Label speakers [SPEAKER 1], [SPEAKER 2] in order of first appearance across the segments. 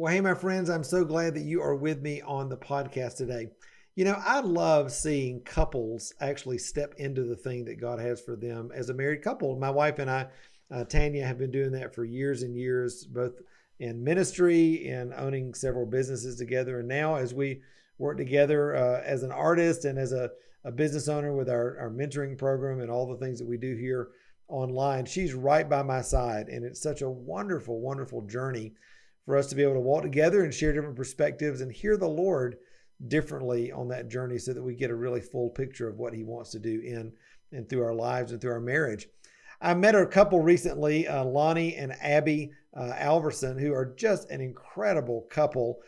[SPEAKER 1] Well, hey, my friends, I'm so glad that you are with me on the podcast today. I love seeing couples actually step into the thing that God has for them as a married couple. My wife and I, Tanya, have been doing that for years and years, both in ministry and owning several businesses together. And now, as we work together as an artist and as a business owner with our mentoring program and all the things that we do here online, she's right by my side. And it's such a wonderful, wonderful journey for us to be able to walk together and share different perspectives and hear the Lord differently on that journey so that we get a really full picture of what he wants to do in and through our lives and through our marriage. I met a couple recently, Lonnie and Abby Alverson, who are just an incredible couple,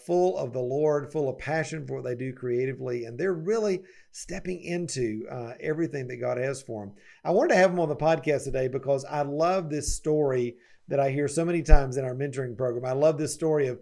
[SPEAKER 1] full of the Lord, full of passion for what they do creatively, and they're really stepping into everything that God has for them. I wanted to have them on the podcast today because I love this story that I hear so many times in our mentoring program. I love this story of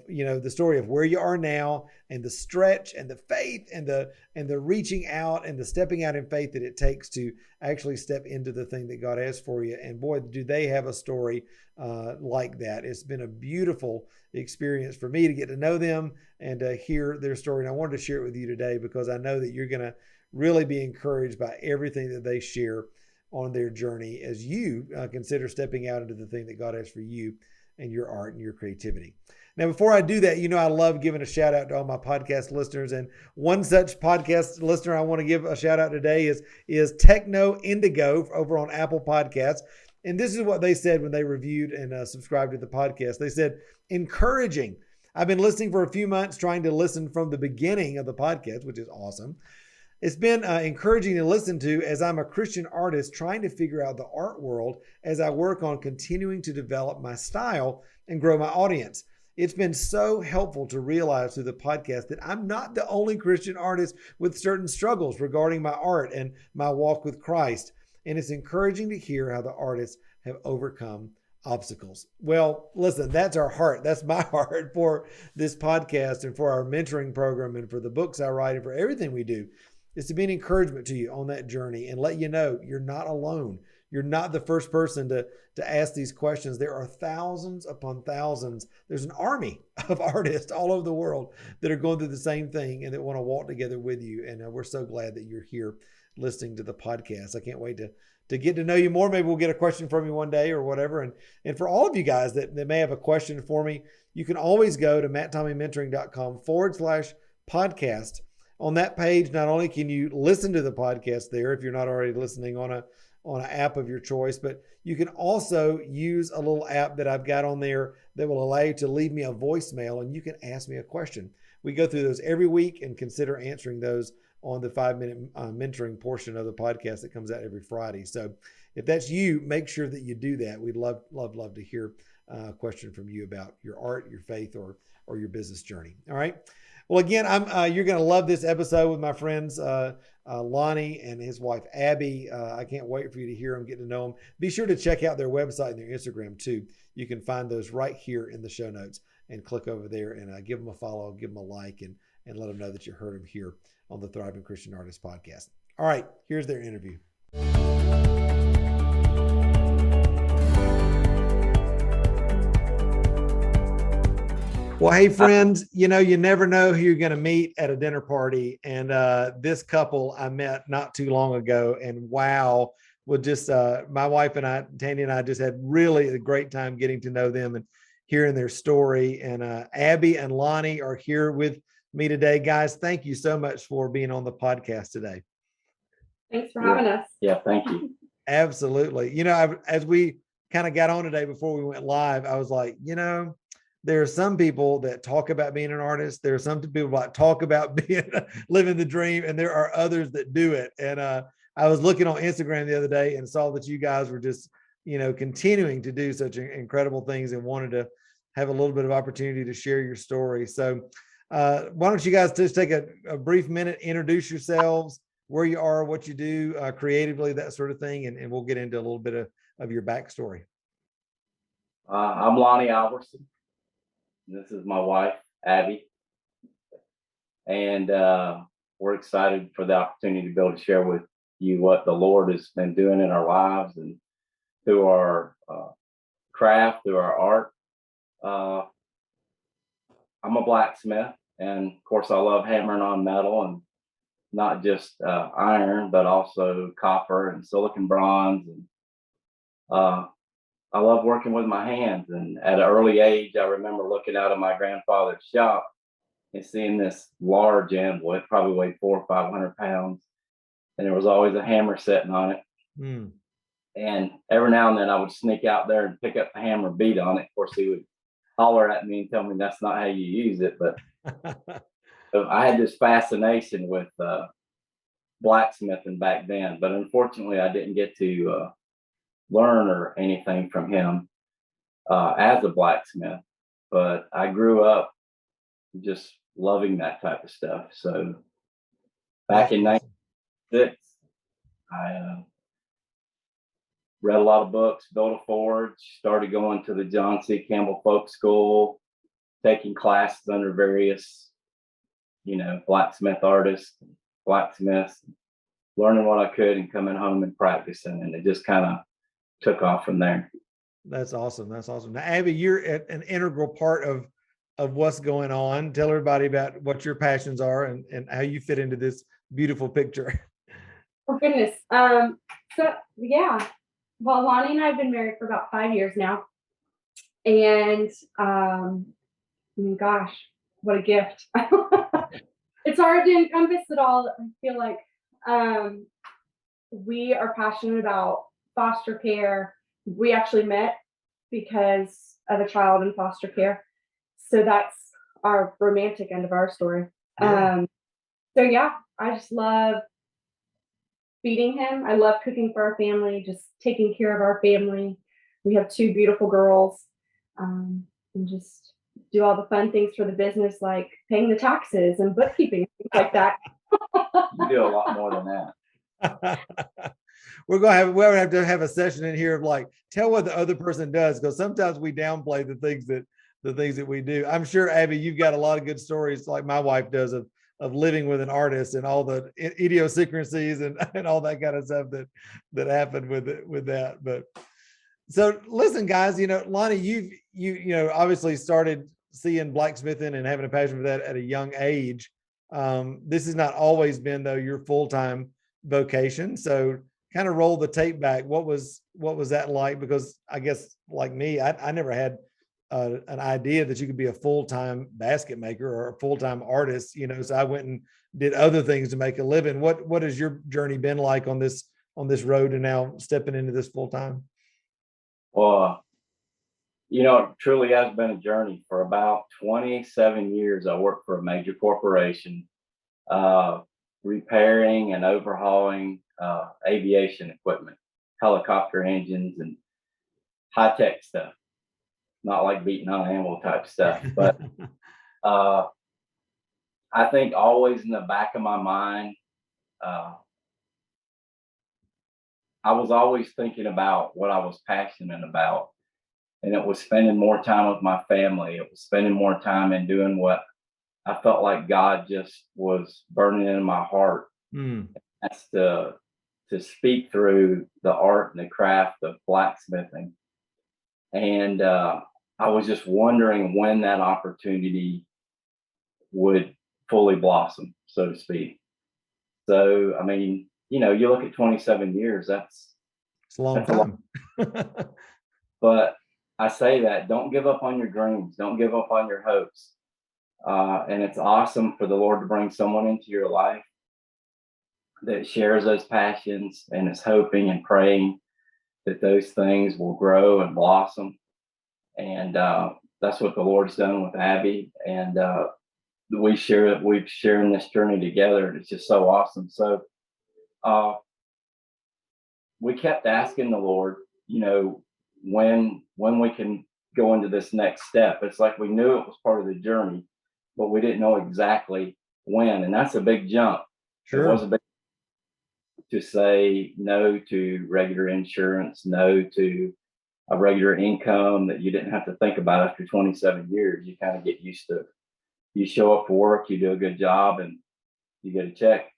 [SPEAKER 1] the story of where you are now and the stretch and the faith and the reaching out and the stepping out in faith that it takes to actually step into the thing that God has for you. And boy, do they have a story like that. It's been a beautiful experience for me to get to know them and to hear their story. And I wanted to share it with you today because I know that you're going to really be encouraged by everything that they share on their journey as you consider stepping out into the thing that God has for you and your art and your creativity. Now, before I do that, I love giving a shout out to all my podcast listeners. And one such podcast listener I want to give a shout out today is Techno Indigo over on Apple Podcasts. And this is what they said when they reviewed and subscribed to the podcast. They said, encouraging. I've been listening for a few months, trying to listen from the beginning of the podcast, which is awesome. It's been encouraging to listen to as I'm a Christian artist trying to figure out the art world as I work on continuing to develop my style and grow my audience. It's been so helpful to realize through the podcast that I'm not the only Christian artist with certain struggles regarding my art and my walk with Christ. And it's encouraging to hear how the artists have overcome obstacles. Well, listen, that's our heart. That's my heart for this podcast and for our mentoring program and for the books I write and for everything we do. Is to be an encouragement to you on that journey and let you know you're not alone. You're not the first person to ask these questions. There are thousands upon thousands. There's an army of artists all over the world that are going through the same thing and that want to walk together with you. And we're so glad that you're here listening to the podcast. I can't wait to get to know you more. Maybe we'll get a question from you one day or whatever. And for all of you guys that may have a question for me, you can always go to matttommymentoring.com/podcast. On that page, not only can you listen to the podcast there if you're not already listening on an app of your choice, but you can also use a little app that I've got on there that will allow you to leave me a voicemail and you can ask me a question. We go through those every week and consider answering those on the 5-minute mentoring portion of the podcast that comes out every Friday. So if that's you, make sure that you do that. We'd love to hear a question from you about your art, your faith, or your business journey. All right. Well, again, you're going to love this episode with my friends Lonnie and his wife Abby. I can't wait for you to hear them, get to know them. Be sure to check out their website and their Instagram too. You can find those right here in the show notes and click over there and give them a follow, give them a like, and let them know that you heard them here on the Thriving Christian Artist podcast. All right, here's their interview. Well, hey, friends, you never know who you're going to meet at a dinner party. And this couple I met not too long ago. And wow, my wife and I, Tanya and I, just had really a great time getting to know them and hearing their story. And Abby and Lonnie are here with me today. Guys, thank you so much for being on the podcast today.
[SPEAKER 2] Thanks for having us.
[SPEAKER 3] Yeah, thank you.
[SPEAKER 1] Absolutely. As we kind of got on today before we went live, I was like, there are some people that talk about being an artist. There are some people that talk about living the dream, and there are others that do it. And I was looking on Instagram the other day and saw that you guys were just, continuing to do such incredible things and wanted to have a little bit of opportunity to share your story. So why don't you guys just take a brief minute, introduce yourselves, where you are, what you do creatively, that sort of thing, and we'll get into a little bit of your backstory.
[SPEAKER 3] I'm Lonnie Alverson. This is my wife, Abby. And we're excited for the opportunity to be able to share with you what the Lord has been doing in our lives and through our craft, through our art. I'm a blacksmith, and of course, I love hammering on metal, and not just iron, but also copper and silicon bronze. And uh, I love working with my hands. And at an early age, I remember looking out of my grandfather's shop and seeing this large anvil. It probably weighed 400 or 500 pounds, and there was always a hammer sitting on it.
[SPEAKER 1] Mm.
[SPEAKER 3] And every now and then, I would sneak out there and pick up the hammer, beat on it. Of course, he would holler at me and tell me that's not how you use it. But I had this fascination with blacksmithing back then. But unfortunately, I didn't get to learn or anything from him as a blacksmith. But I grew up just loving that type of stuff. So back in
[SPEAKER 1] Awesome.
[SPEAKER 3] 96, I read a lot of books, built a forge, started going to the John C. Campbell Folk School, taking classes under various, blacksmith artists, blacksmiths, learning what I could and coming home and practicing. And it just kind of took off from there.
[SPEAKER 1] That's awesome. That's awesome. Now, Abby, you're an integral part of what's going on. Tell everybody about what your passions are and how you fit into this beautiful picture.
[SPEAKER 2] Oh goodness. So yeah. Well, Lonnie and I have been married for about 5 years now. And gosh, what a gift. It's hard to encompass it all. I feel like we are passionate about foster care. We actually met because of a child in foster care. So that's our romantic end of our story.
[SPEAKER 1] Yeah.
[SPEAKER 2] So yeah, I just love feeding him. I love cooking for our family, just taking care of our family. We have 2 beautiful girls, and just do all the fun things for the business, like paying the taxes and bookkeeping, things like that.
[SPEAKER 3] You do a lot more than that.
[SPEAKER 1] We're gonna have to have a session in here of like, tell what the other person does, because sometimes we downplay the things that we do. I'm sure, Abby, you've got a lot of good stories like my wife does of living with an artist and all the idiosyncrasies and all that kind of stuff that happened with that. But so listen, guys, Lonnie, you obviously started seeing blacksmithing and having a passion for that at a young age. This has not always been, though, your full-time vocation. So kind of roll the tape back. What was that like? Because I guess like me, I never had an idea that you could be a full-time basket maker or a full-time artist, so I went and did other things to make a living. What has your journey been like on this road and now stepping into this full-time?
[SPEAKER 3] Well, it truly has been a journey. For about 27 years, I worked for a major corporation, repairing and overhauling aviation equipment, helicopter engines, and high-tech stuff. Not like beating on an anvil type stuff, but I think always in the back of my mind, I was always thinking about what I was passionate about. And it was spending more time with my family. It was spending more time in doing what I felt like God just was burning in my heart.
[SPEAKER 1] Mm.
[SPEAKER 3] That's to speak through the art and the craft of blacksmithing. And I was just wondering when that opportunity would fully blossom, so to speak. So, I mean, you look at 27 years,
[SPEAKER 1] It's a long time.
[SPEAKER 3] But I say that don't give up on your dreams, don't give up on your hopes. And it's awesome for the Lord to bring someone into your life that shares those passions and is hoping and praying that those things will grow and blossom. And that's what the Lord's done with Abby. And we've shared this journey together, and it's just so awesome. So we kept asking the Lord, when we can go into this next step. It's like we knew it was part of the journey, but we didn't know exactly when. And that's a big jump.
[SPEAKER 1] Sure.
[SPEAKER 3] It was a big to say no to regular insurance, no to a regular income that you didn't have to think about after 27 years. You kind of get used to it. You show up for work, you do a good job, and you get a check.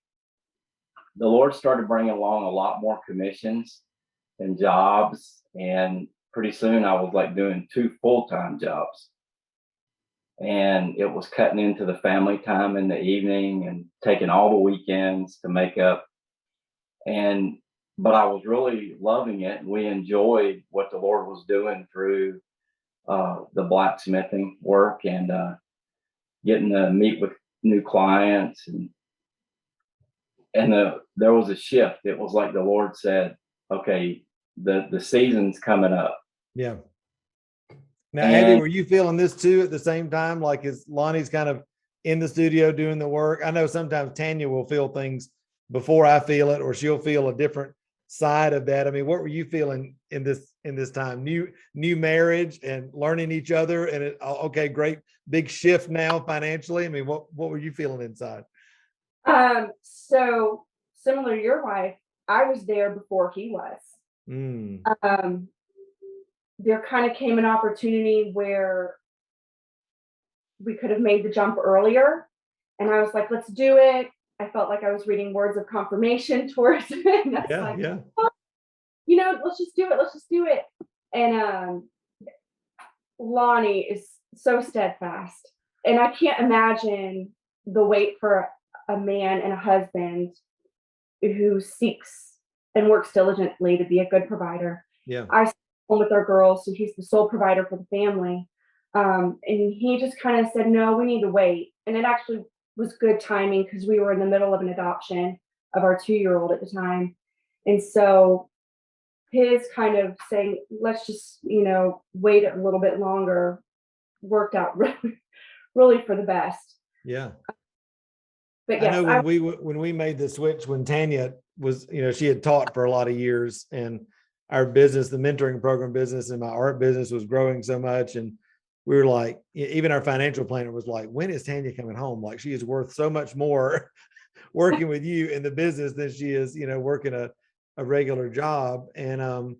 [SPEAKER 3] The Lord started bringing along a lot more commissions and jobs, and pretty soon I was like doing 2 full-time jobs. and it was cutting into the family time in the evening and taking all the weekends to make up. And but I was really loving it, and we enjoyed what the Lord was doing through the blacksmithing work, and getting to meet with new clients, and there was a shift. It was like the Lord said, "Okay, the season's coming up."
[SPEAKER 1] Yeah. Now, Abby,
[SPEAKER 3] And
[SPEAKER 1] were you feeling this too at the same time? Like, is Lonnie's kind of in the studio doing the work? I know sometimes Tanya will feel things before I feel it, or she'll feel a different side of that. I mean, what were you feeling in this time? New marriage and learning each other, and okay, great big shift now financially. I mean, what were you feeling inside?
[SPEAKER 2] So similar to your wife, I was there before he was.
[SPEAKER 1] Mm,
[SPEAKER 2] Um, there kind of came an opportunity where we could have made the jump earlier. And I was like, let's do it. I felt like I was reading words of confirmation towards it. And I was
[SPEAKER 1] yeah,
[SPEAKER 2] like,
[SPEAKER 1] yeah,
[SPEAKER 2] oh, let's just do it. Let's just do it. And Lonnie is so steadfast. And I can't imagine the wait for a man and a husband who seeks and works diligently to be a good provider.
[SPEAKER 1] yeah.
[SPEAKER 2] I stay home with our girls, so he's the sole provider for the family. And he just kind of said, no, we need to wait. And it actually was good timing because we were in the middle of an adoption of our 2-year-old at the time. And so his kind of saying, let's just, wait a little bit longer, worked out really, really for the best.
[SPEAKER 1] Yeah.
[SPEAKER 2] But
[SPEAKER 1] I know
[SPEAKER 2] yes,
[SPEAKER 1] when we made the switch, when Tanya was, she had taught for a lot of years, and our business, the mentoring program business and my art business was growing so much. And we were like, even our financial planner was like, when is Tanya coming home? Like, she is worth so much more working with you in the business than she is, working a regular job. And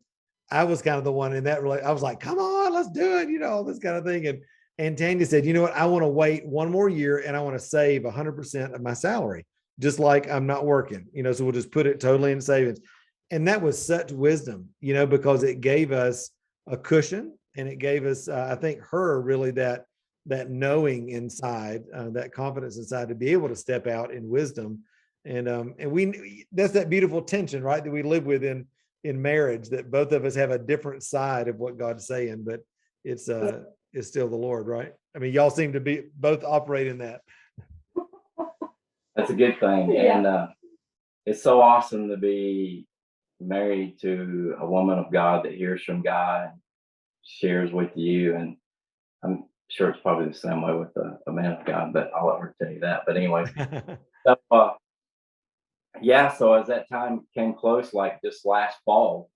[SPEAKER 1] I was kind of the one in that, really, I was like, come on, let's do it, all this kind of thing. And Tanya said, you know what, I want to wait one more year, and I want to save 100% of my salary, just like I'm not working, so we'll just put it totally in savings. And that was such wisdom, because it gave us a cushion, and it gave us, I think, her really that knowing inside, that confidence inside to be able to step out in wisdom. And that's that beautiful tension, right, that we live with in marriage, that both of us have a different side of what God's saying, but it's still the Lord, right? I mean, y'all seem to be both operate in that.
[SPEAKER 3] that's a good thing.
[SPEAKER 2] Yeah.
[SPEAKER 3] And it's so awesome to be married to a woman of God that hears from God and shares with you. And I'm sure it's probably the same way with a man of God, but I'll let her tell you that. But anyway, so, yeah, so as that time came close, like this last fall,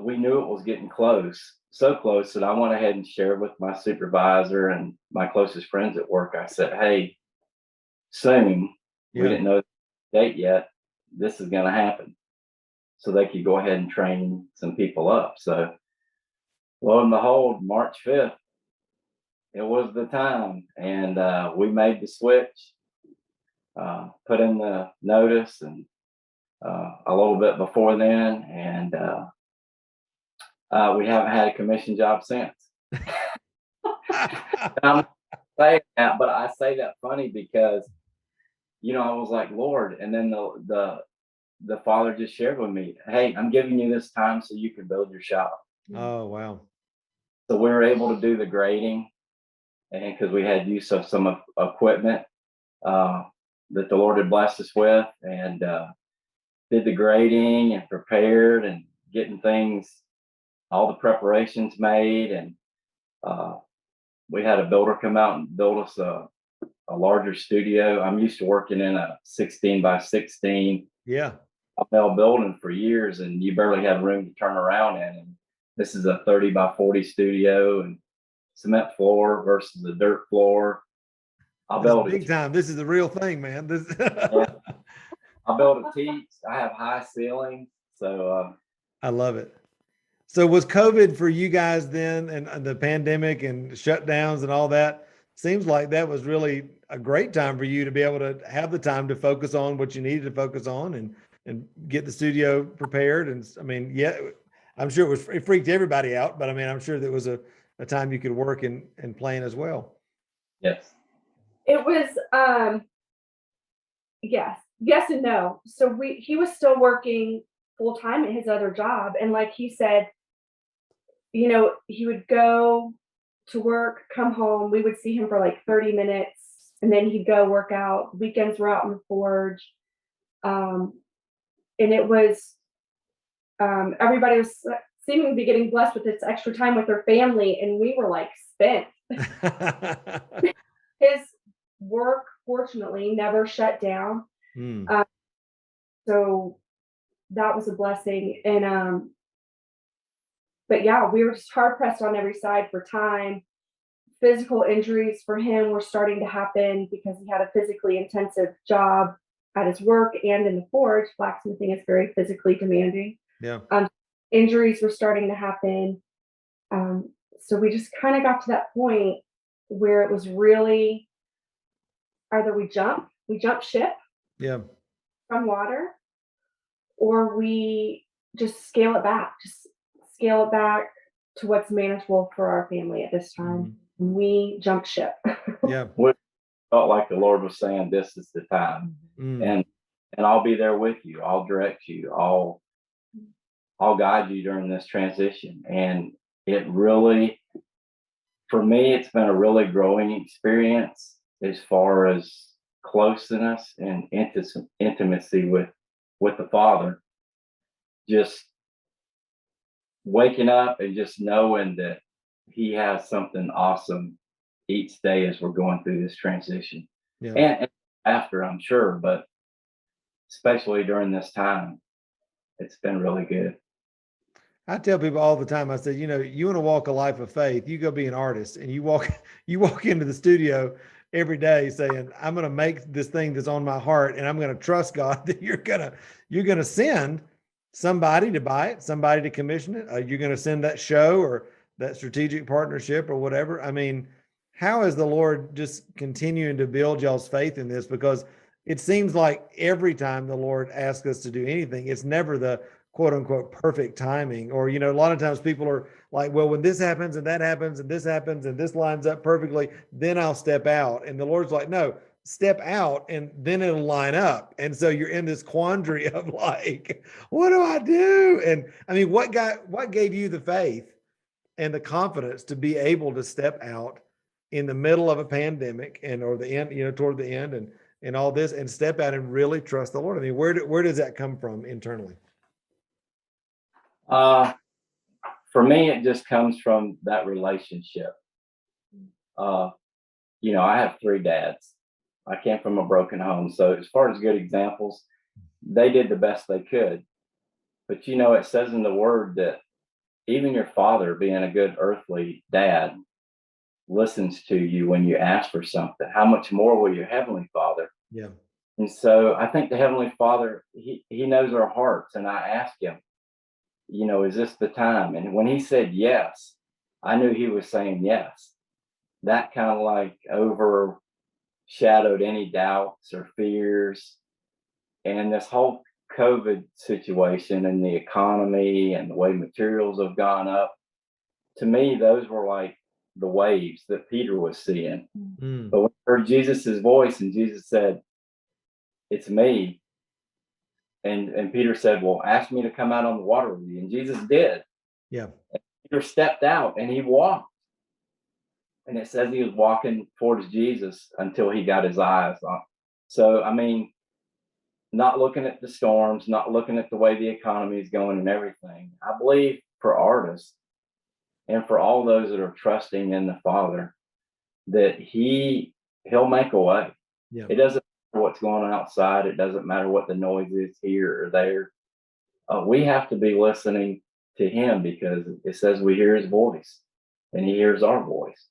[SPEAKER 3] we knew it was getting close, so close that I went ahead and shared with my supervisor and my closest friends at work. I said, hey, soon, we
[SPEAKER 1] Yeah.
[SPEAKER 3] didn't know the date yet, this is going to happen. So they could go ahead and train some people up. So lo and behold, March 5th, it was the time. And we made the switch, put in the notice, and a little bit before then. And we haven't had a commission job since. I'm saying that, but I say that funny because, I was like, Lord, and then the Father just shared with me, hey, I'm giving you this time so you can build your shop.
[SPEAKER 1] Oh, wow.
[SPEAKER 3] So we were able to do the grading, and because we had use of some equipment that the Lord had blessed us with, and did the grading and prepared and getting things, all the preparations made. And we had a builder come out and build us a larger studio. I'm used to working in a 16 by 16
[SPEAKER 1] Yeah.
[SPEAKER 3] building for years, and you barely had room to turn around in. And this is a 30 by 40 studio, and cement floor versus a dirt floor. I'll build
[SPEAKER 1] Big time. This is the real thing, man. This
[SPEAKER 3] Yeah. I'll build a teach. I have high ceilings, so
[SPEAKER 1] I love it. So was COVID for you guys then, and the pandemic and shutdowns and all that? Seems like that was really a great time for you to be able to have the time to focus on what you needed to focus on, and get the studio prepared. And I mean, yeah, I'm sure it freaked everybody out, but I mean, I'm sure there was a time you could work and plan as well.
[SPEAKER 3] Yes.
[SPEAKER 2] It was yes and no. So he was still working full time at his other job, and like he said, he would go to work, come home. We would see him for like 30 minutes, and then he'd go work out. Weekends were out in the forge. Um, and it was, everybody was seeming to be getting blessed with this extra time with their family, and we were like spent. His work, fortunately, never shut down. So that was a blessing. And, but yeah, we were just hard pressed on every side for time. Physical injuries for him were starting to happen because he had a physically intensive job at his work and in the forge. Blacksmithing is very physically demanding.
[SPEAKER 1] Yeah.
[SPEAKER 2] Injuries were starting to happen. So we just kind of got to that point where it was really either we jump ship
[SPEAKER 1] Yeah.
[SPEAKER 2] from water, or we just scale it back to what's manageable for our family at this time. We jumped ship.
[SPEAKER 1] Yeah.
[SPEAKER 3] We felt like the Lord was saying, "This is the time," and I'll be there with you. I'll direct you. I'll guide you during this transition. And it really, for me, it's been a really growing experience as far as closeness and intimacy with the Father. Just waking up and just knowing that He has something awesome each day as we're going through this transition.
[SPEAKER 1] Yeah.
[SPEAKER 3] And after, I'm sure, but especially during this time, it's been really good.
[SPEAKER 1] I tell people all the time, I said, you want to walk a life of faith, you go be an artist, and you walk into the studio every day saying, I'm going to make this thing that's on my heart, and I'm going to trust God that you're going to send somebody to buy it, somebody to commission it. You're going to send that show or that strategic partnership or whatever. I mean, how is the Lord just continuing to build y'all's faith in this? Because it seems like every time the Lord asks us to do anything, it's never the quote unquote perfect timing. Or, a lot of times people are like, well, when this happens and that happens and this happens and this lines up perfectly, then I'll step out. And the Lord's like, no, step out and then it'll line up. And so you're in this quandary of like, what do I do? And I mean, what gave you the faith and the confidence to be able to step out in the middle of a pandemic or the end, toward the end and all this, and step out and really trust the Lord? I mean, where does that come from internally?
[SPEAKER 3] For me, it just comes from that relationship. I have 3 dads. I came from a broken home. So as far as good examples, they did the best they could. But it says in the word that even your father, being a good earthly dad, listens to you when you ask for something. How much more will your heavenly Father?
[SPEAKER 1] Yeah.
[SPEAKER 3] And so I think the heavenly Father, he knows our hearts. And I asked him, is this the time? And when he said yes, I knew he was saying yes. That kind of like overshadowed any doubts or fears. And this whole COVID situation and the economy and the way materials have gone up, to me, those were like the waves that Peter was seeing. But when I heard Jesus's voice and Jesus said, "It's me," and Peter said, "Well, ask me to come out on the water with you." And Jesus did.
[SPEAKER 1] Yeah.
[SPEAKER 3] And Peter stepped out and he walked. And it says he was walking towards Jesus until he got his eyes on. So, I mean, not looking at the storms, not looking at the way the economy is going and everything. I believe for artists and for all those that are trusting in the Father, that he'll make a way.
[SPEAKER 1] Yeah.
[SPEAKER 3] It doesn't matter what's going on outside. It doesn't matter what the noise is here or there. We have to be listening to him because it says we hear his voice and he hears our voice.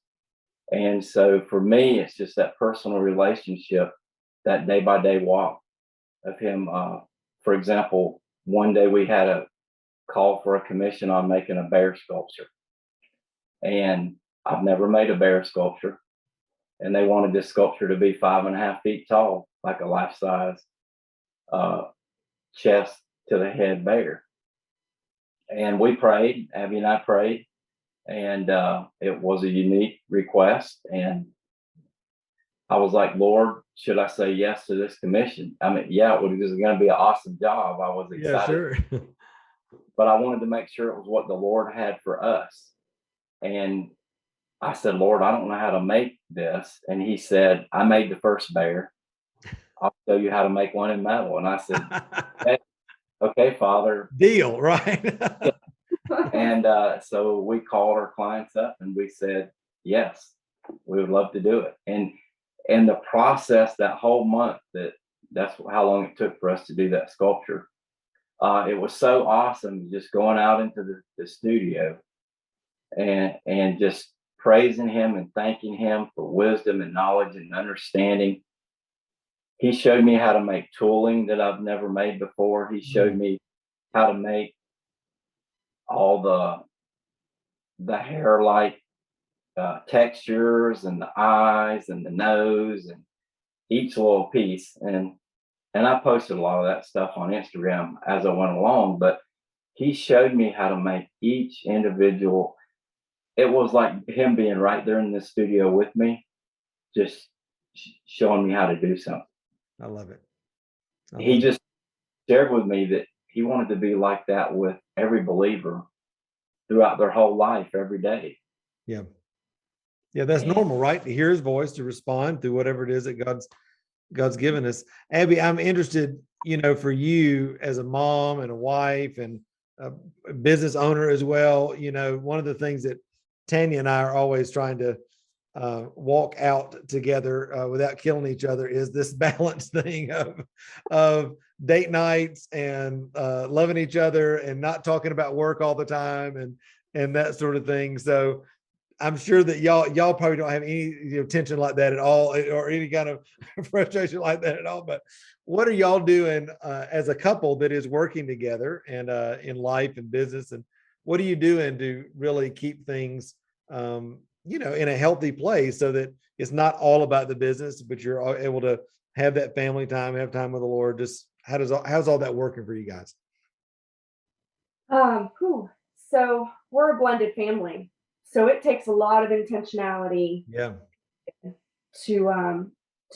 [SPEAKER 3] And so for me, it's just that personal relationship, that day by day walk of him. For example, one day we had a call for a commission on making a bear sculpture. And I've never made a bear sculpture. And they wanted this sculpture to be 5.5 feet tall, like a life-size chest to the head bear. And we prayed, Abby and I prayed, and it was a unique request. And I was like, Lord, should I say yes to this commission? I mean, yeah, it was going to be an awesome job. I was
[SPEAKER 1] Yeah,
[SPEAKER 3] excited,
[SPEAKER 1] sure.
[SPEAKER 3] but I wanted to make sure it was what the Lord had for us. And I said, Lord, I don't know how to make this. And he said, I made the first bear. I'll show you how to make one in metal. And I said, okay, Father.
[SPEAKER 1] Deal, right?
[SPEAKER 3] And so we called our clients up and we said, yes, we would love to do it. And the process that whole month, that's how long it took for us to do that sculpture. It was so awesome just going out into the studio and just praising him and thanking him for wisdom and knowledge and understanding. He showed me how to make tooling that I've never made before. He showed me how to make all the hair-like textures and the eyes and the nose and each little piece. And I posted a lot of that stuff on Instagram as I went along, but he showed me how to make each individual. It was like him being right there in the studio with me, just showing me how to do something.
[SPEAKER 1] I love it.
[SPEAKER 3] He just shared with me that he wanted to be like that with every believer throughout their whole life, every day.
[SPEAKER 1] Yeah. Yeah, that's normal, right? To hear his voice, to respond to whatever it is that God's given us. Abby, I'm interested, for you as a mom and a wife and a business owner as well. One of the things that Tanya and I are always trying to walk out together without killing each other is this balance thing of date nights and loving each other and not talking about work all the time and that sort of thing. So I'm sure that y'all probably don't have any tension like that at all, or any kind of frustration like that at all. But what are y'all doing as a couple that is working together and in life and business? And what are you doing to really keep things, in a healthy place so that it's not all about the business, but you're able to have that family time, have time with the Lord? Just how's all that working for you guys?
[SPEAKER 2] Cool. So we're a blended family. So it takes a lot of intentionality
[SPEAKER 1] Yeah.
[SPEAKER 2] to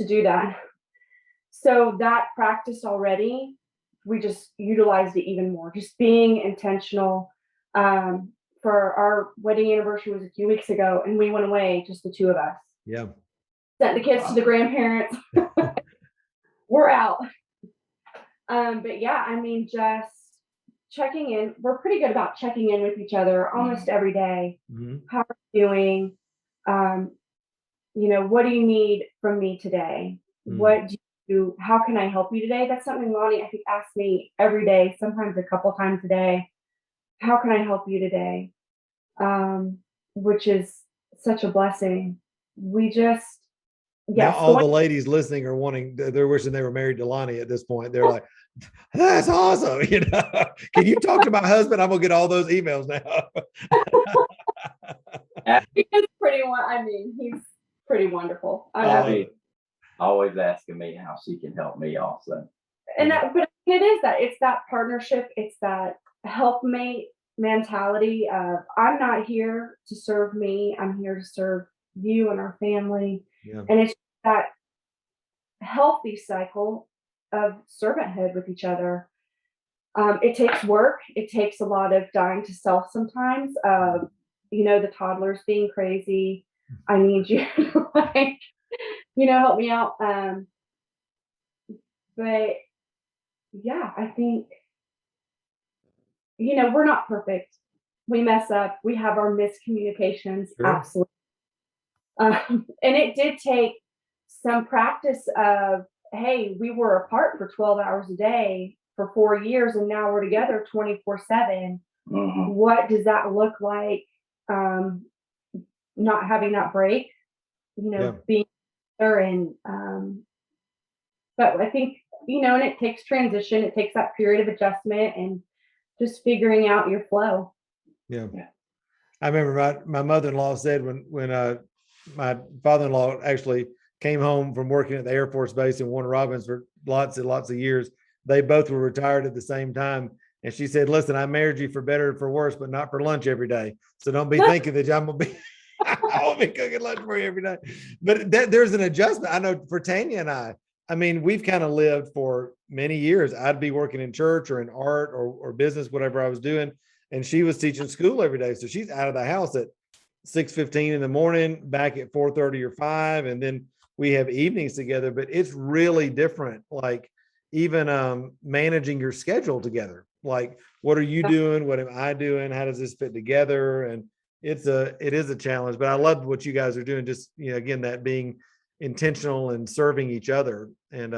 [SPEAKER 2] do that. So that practice already, we just utilized it even more, just being intentional. For our wedding anniversary was a few weeks ago, and we went away, just the two of us.
[SPEAKER 1] Yeah.
[SPEAKER 2] Sent the kids to the grandparents. We're out. But yeah, I mean, just checking in. We're pretty good about checking in with each other almost every day.
[SPEAKER 1] Mm-hmm.
[SPEAKER 2] How are you doing? What do you need from me today?
[SPEAKER 1] Mm-hmm.
[SPEAKER 2] What do you, how can I help you today? That's something Lonnie, I think, asks me every day, sometimes a couple times a day. How can I help you today? Which is such a blessing. We just,
[SPEAKER 1] Now all the ladies listening are they're wishing they were married to Lonnie at this point. They're like, that's awesome. Can you talk to my husband? I'm gonna get all those emails now.
[SPEAKER 2] He's pretty wonderful.
[SPEAKER 3] Abby always asking me how she can help me also.
[SPEAKER 2] But it is that, it's that partnership, it's that helpmate mentality of, I'm not here to serve me, I'm here to serve you and our family.
[SPEAKER 1] Yeah.
[SPEAKER 2] And it's that healthy cycle of servanthood with each other. It takes work. It takes a lot of dying to self sometimes. The toddlers being crazy. I need you to help me out. But yeah, I think, we're not perfect. We mess up. We have our miscommunications.
[SPEAKER 1] Sure.
[SPEAKER 2] Absolutely. And it did take some practice of, hey, we were apart for 12 hours a day for 4 years, and now we're together 24/7.
[SPEAKER 3] Mm-hmm.
[SPEAKER 2] What does that look like? Not having that break, being there, and but I think, and it takes transition. It takes that period of adjustment and just figuring out your flow.
[SPEAKER 1] Yeah. I remember my mother-in-law said when my father-in-law actually came home from working at the Air Force Base in Warner Robins for lots and lots of years. They both were retired at the same time. And she said, listen, I married you for better or for worse, but not for lunch every day. So don't be thinking that I'm going to be won't be cooking lunch for you every day. But there's an adjustment. I know for Tanya and I mean, we've kind of lived for many years. I'd be working in church or in art or business, whatever I was doing. And she was teaching school every day. So she's out of the house at 6:15 in the morning, back at 4:30 or 5. And then we have evenings together, but it's really different. Like even managing your schedule together. Like, what are you doing? What am I doing? How does this fit together? And it is a challenge, but I love what you guys are doing. Just, again, that being intentional and serving each other and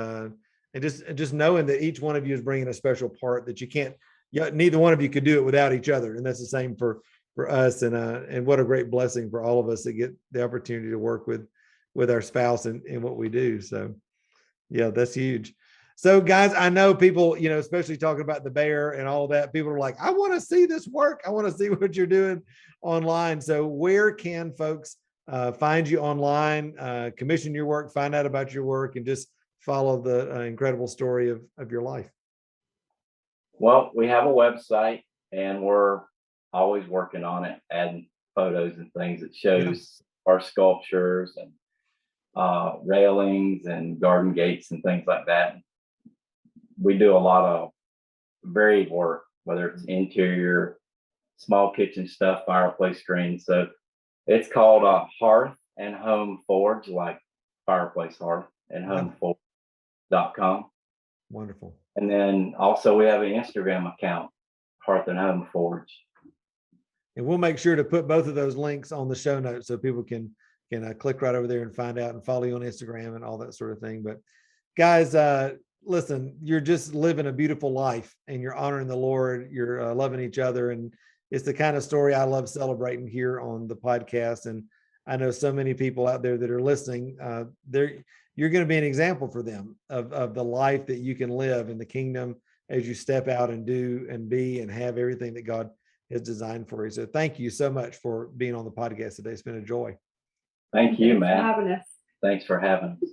[SPEAKER 1] just knowing that each one of you is bringing a special part that you can't, neither one of you could do it without each other. And that's the same for us. And what a great blessing for all of us to get the opportunity to work with our spouse in what we do. So yeah, that's huge. So guys, I know people, especially talking about the bear and all that, people are like, I want to see this work. I want to see what you're doing online. So where can folks find you online, commission your work, find out about your work, and just follow the incredible story of your life?
[SPEAKER 3] Well, we have a website and we're always working on it, adding photos and things that shows our sculptures and railings and garden gates and things like that. We do a lot of varied work, whether it's interior, small kitchen stuff, fireplace screens. So it's called Hearth and Home Forge, like fireplace hearth, and homeforge.com.
[SPEAKER 1] Wonderful.
[SPEAKER 3] And then also we have an Instagram account, Hearth and Home Forge.
[SPEAKER 1] And we'll make sure to put both of those links on the show notes so people can click right over there and find out and follow you on Instagram and all that sort of thing. But guys, listen, you're just living a beautiful life and you're honoring the Lord. You're loving each other. And it's the kind of story I love celebrating here on the podcast. And I know so many people out there that are listening, you're going to be an example for them of the life that you can live in the kingdom as you step out and do and be and have everything that God has designed for you. So thank you so much for being on the podcast today. It's been a joy.
[SPEAKER 3] Thank you,
[SPEAKER 2] Thanks
[SPEAKER 3] Matt.
[SPEAKER 2] for having us.
[SPEAKER 3] Thanks for having us.